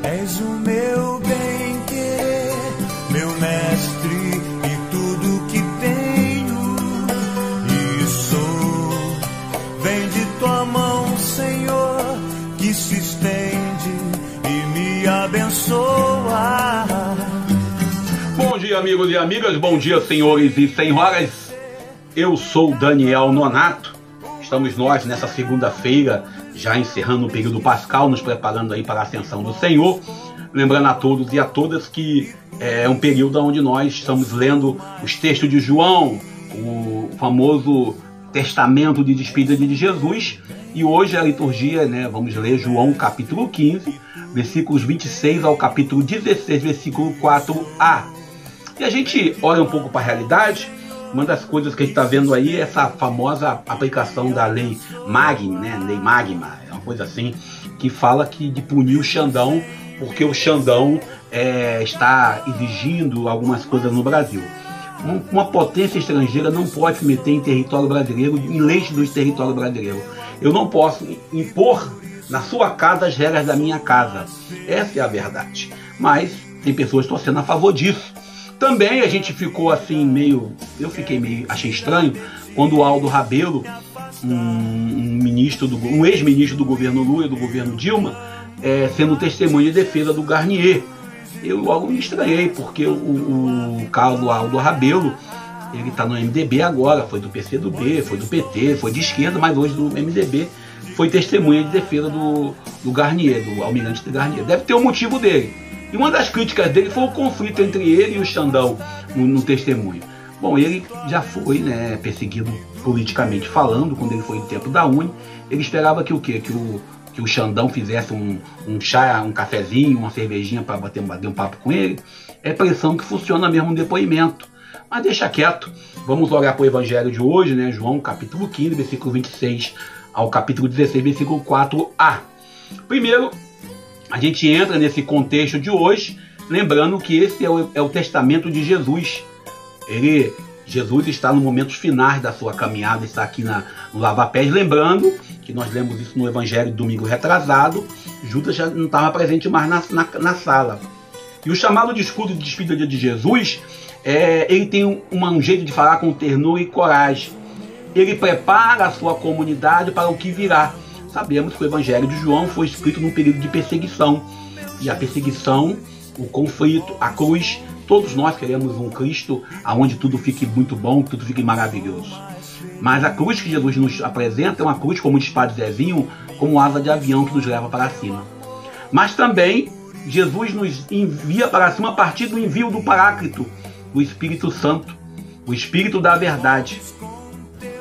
És o meu bem-querer, meu mestre e tudo que tenho e sou. Vem de tua mão, Senhor, que se estende e me abençoa. Bom dia, amigos e amigas, bom dia, senhores e senhoras. Eu sou Daniel Nonato. Estamos nós nessa segunda-feira, já encerrando o período pascal, nos preparando aí para a ascensão do Senhor. Lembrando a todos e a todas que é um período onde nós estamos lendo os textos de João, o famoso testamento de despedida de Jesus. E hoje a liturgia, vamos ler João capítulo 15, versículos 26 ao capítulo 16, versículo 4a. E a gente olha um pouco para a realidade. Uma das coisas que a gente está vendo aí é essa famosa aplicação da lei Magma, Lei Magma, é uma coisa assim, que fala de punir o Xandão, porque o Xandão está exigindo algumas coisas no Brasil. Uma potência estrangeira não pode se meter em território brasileiro, em leis do território brasileiro. Eu não posso impor na sua casa as regras da minha casa. Essa é a verdade. Mas tem pessoas torcendo a favor disso. Também a gente ficou assim achei estranho quando o Aldo Rabelo, um ex-ministro do governo Lula e do governo Dilma, sendo testemunha de defesa do Garnier. Eu logo me estranhei, porque o Carlos Aldo Rabelo, ele está no MDB agora, foi do PCdoB, foi do PT, foi de esquerda, mas hoje do MDB, foi testemunha de defesa do Garnier, do almirante de Garnier. Deve ter um motivo dele. E uma das críticas dele foi o conflito entre ele e o Xandão no testemunho. Bom, ele já foi perseguido politicamente falando, quando ele foi no tempo da Uni. Ele esperava que o quê? Que o Xandão fizesse um chá, um cafezinho, uma cervejinha para bater um papo com ele. É pressão que funciona mesmo no depoimento. Mas deixa quieto. Vamos olhar para o evangelho de hoje, João capítulo 15, versículo 26 ao capítulo 16, versículo 4a. Primeiro, a gente entra nesse contexto de hoje, lembrando que esse é o testamento de Jesus. Jesus está nos momentos finais da sua caminhada, está aqui no lava-pés, lembrando que nós lemos isso no Evangelho domingo retrasado. Judas já não estava presente mais na sala. E o chamado discurso de despedida de Jesus, ele tem um jeito de falar com ternura e coragem. Ele prepara a sua comunidade para o que virá. Sabemos que o Evangelho de João foi escrito num período de perseguição. E a perseguição, o conflito, a cruz, todos nós queremos um Cristo onde tudo fique muito bom, tudo fique maravilhoso. Mas a cruz que Jesus nos apresenta é uma cruz, como diz o Padre Zezinho, como asa de avião que nos leva para cima. Mas também Jesus nos envia para cima a partir do envio do Paráclito, o Espírito Santo, o Espírito da verdade,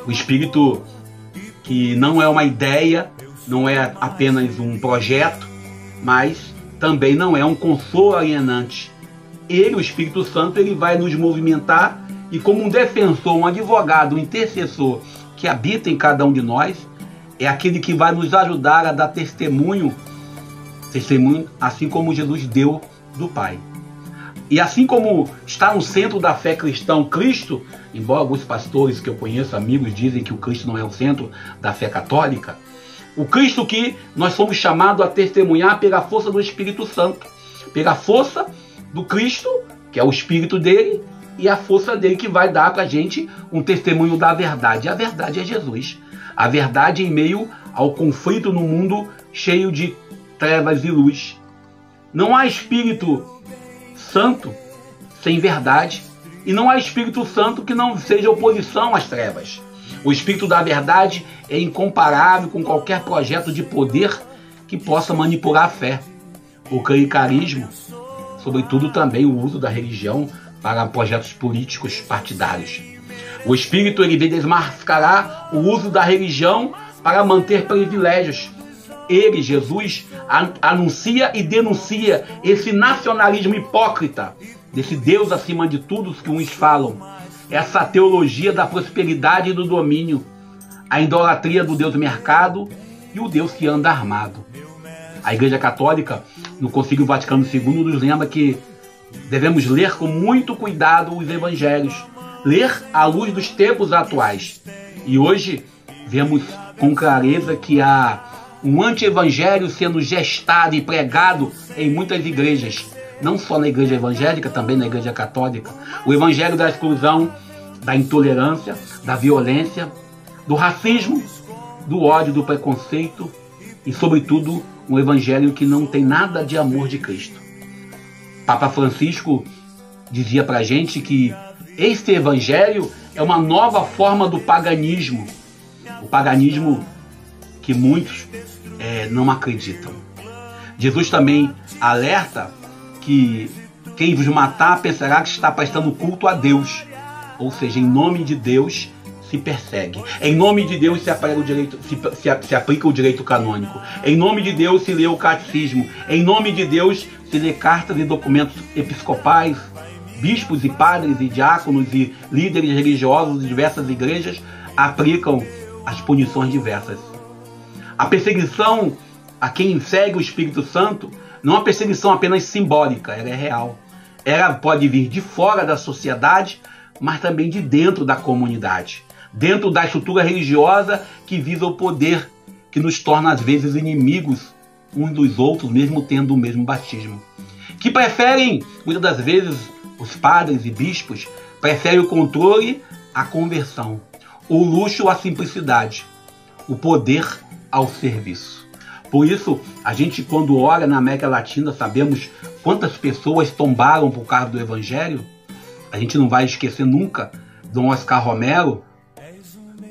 o Espírito que não é uma ideia, não é apenas um projeto, mas também não é um consolo alienante. Ele, o Espírito Santo, ele vai nos movimentar e, como um defensor, um advogado, um intercessor que habita em cada um de nós, é aquele que vai nos ajudar a dar testemunho assim como Jesus deu do Pai. E assim como está no centro da fé cristã Cristo, embora alguns pastores que eu conheço, amigos, dizem que o Cristo não é o centro da fé católica, o Cristo que nós somos chamados a testemunhar pela força do Espírito Santo, pela força do Cristo, que é o Espírito dele, e a força dele que vai dar para a gente um testemunho da verdade. A verdade é Jesus. A verdade em meio ao conflito no mundo cheio de trevas e luz. Não há Espírito Santo sem verdade, e não há Espírito Santo que não seja oposição às trevas. O Espírito da verdade é incomparável com qualquer projeto de poder que possa manipular a fé. O clericarismo, sobretudo também o uso da religião para projetos políticos partidários. O Espírito ele vem desmascarar o uso da religião para manter privilégios. Ele, Jesus, anuncia e denuncia esse nacionalismo hipócrita, desse Deus acima de tudo que uns falam, essa teologia da prosperidade e do domínio, a idolatria do Deus mercado e o Deus que anda armado. A Igreja Católica, no Concílio Vaticano II, nos lembra que devemos ler com muito cuidado os evangelhos, ler à luz dos tempos atuais. E hoje vemos com clareza que há um anti-evangelho sendo gestado e pregado em muitas igrejas, não só na igreja evangélica, também na igreja católica. O evangelho da exclusão, da intolerância, da violência, do racismo, do ódio, do preconceito e, sobretudo, um evangelho que não tem nada de amor de Cristo. Papa Francisco dizia pra gente que este evangelho é uma nova forma do paganismo, o paganismo que muitos não acreditam. Jesus também alerta que quem vos matar pensará que está prestando culto a Deus, ou seja, em nome de Deus se persegue, em nome de Deus se aplica o direito canônico, em nome de Deus se lê o catecismo, em nome de Deus se lê cartas e documentos episcopais. Bispos e padres e diáconos e líderes religiosos de diversas igrejas aplicam as punições diversas. A perseguição a quem segue o Espírito Santo não é uma perseguição apenas simbólica, ela é real. Ela pode vir de fora da sociedade, mas também de dentro da comunidade, dentro da estrutura religiosa que visa o poder, que nos torna às vezes inimigos uns dos outros, mesmo tendo o mesmo batismo. Que preferem, muitas das vezes, os padres e bispos, preferem o controle à conversão, o luxo à simplicidade, o poder ao serviço. Por isso, a gente, quando ora na América Latina, sabemos quantas pessoas tombaram por causa do Evangelho. A gente não vai esquecer nunca Dom Oscar Romero,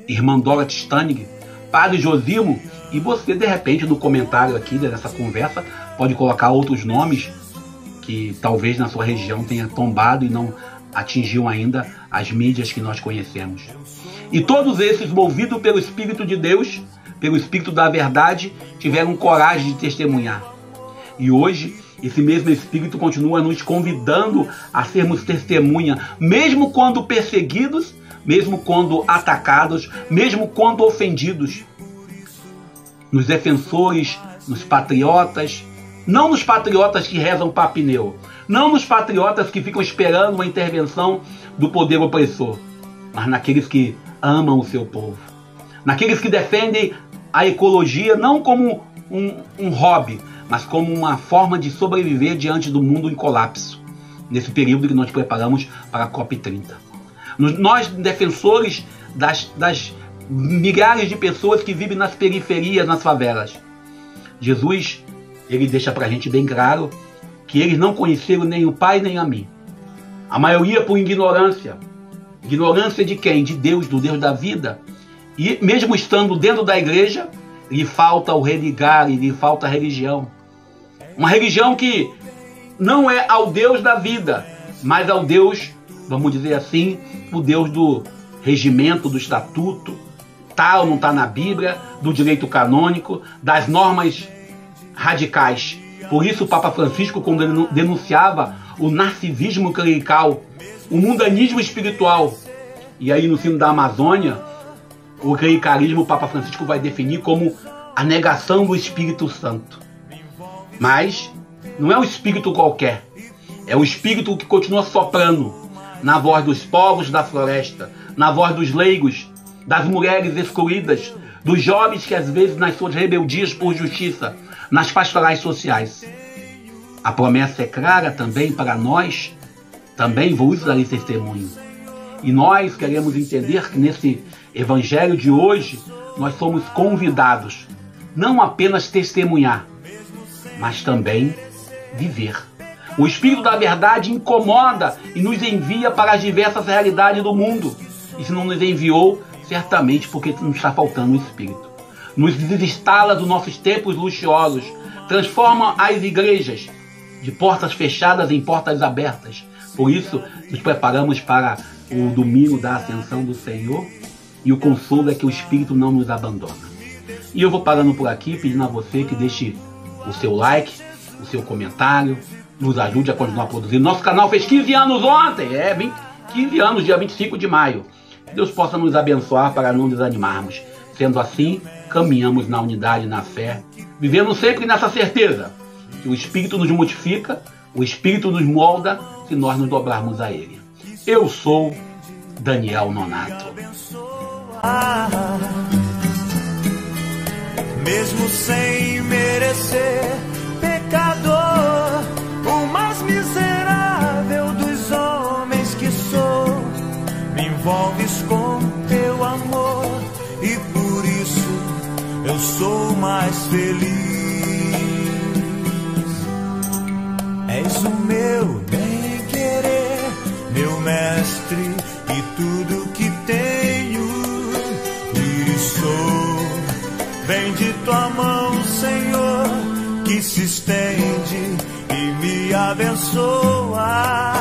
irmã Dorothy Stanning, Padre Josimo, e você, de repente, no comentário aqui dessa conversa, pode colocar outros nomes que talvez na sua região tenha tombado e não atingiu ainda as mídias que nós conhecemos. E todos esses, movidos pelo Espírito de Deus, pelo Espírito da verdade, tiveram coragem de testemunhar. E hoje, esse mesmo Espírito continua nos convidando a sermos testemunha, mesmo quando perseguidos, mesmo quando atacados, mesmo quando ofendidos. Nos defensores, nos patriotas, não nos patriotas que rezam para pneu, não nos patriotas que ficam esperando uma intervenção do poder opressor, mas naqueles que amam o seu povo, naqueles que defendem a ecologia não como um hobby, mas como uma forma de sobreviver diante do mundo em colapso, nesse período que nós preparamos para a COP30. Nós, defensores das milhares de pessoas que vivem nas periferias, nas favelas. Jesus, ele deixa para a gente bem claro que eles não conheceram nem o Pai nem a mim. A maioria por ignorância. Ignorância de quem? De Deus, do Deus da vida. E mesmo estando dentro da igreja, lhe falta o religar, lhe falta a religião. Uma religião que não é ao Deus da vida, mas ao Deus, vamos dizer assim, o Deus do regimento, do estatuto, tá ou não está na Bíblia, do direito canônico, das normas radicais. Por isso o Papa Francisco, quando ele denunciava o narcisismo clerical, o mundanismo espiritual, e aí no sino da Amazônia, o clericalismo, o Papa Francisco vai definir como a negação do Espírito Santo. Mas não é um espírito qualquer, é o espírito que continua soprando na voz dos povos da floresta, na voz dos leigos, das mulheres excluídas, dos jovens que às vezes nas suas rebeldias por justiça, nas pastorais sociais. A promessa é clara também para nós, também vos darei testemunho. E nós queremos entender que nesse evangelho de hoje, nós somos convidados não apenas testemunhar, mas também viver. O Espírito da verdade incomoda e nos envia para as diversas realidades do mundo. E se não nos enviou, certamente porque nos está faltando o Espírito. Nos desinstala dos nossos tempos luxuosos, transforma as igrejas de portas fechadas em portas abertas. Por isso, nos preparamos para o domingo da ascensão do Senhor, e o consolo é que o Espírito não nos abandona. E eu vou parando por aqui, pedindo a você que deixe o seu like, o seu comentário, nos ajude a continuar produzindo. Nosso canal fez 15 anos ontem, 15 anos, dia 25 de maio. Que Deus possa nos abençoar para não desanimarmos. Sendo assim, caminhamos na unidade, na fé, vivendo sempre nessa certeza que o Espírito nos modifica, o Espírito nos molda, se nós nos dobrarmos a Ele. Eu sou Daniel Nonato. mesmo sem merecer, pecador, o mais miserável dos homens que sou. Me envolves com teu amor e por isso eu sou mais feliz. És o meu bem-querer, meu mestre e tudo que tenho e sou. Vem de tua mão, Senhor, que se estende e me abençoa.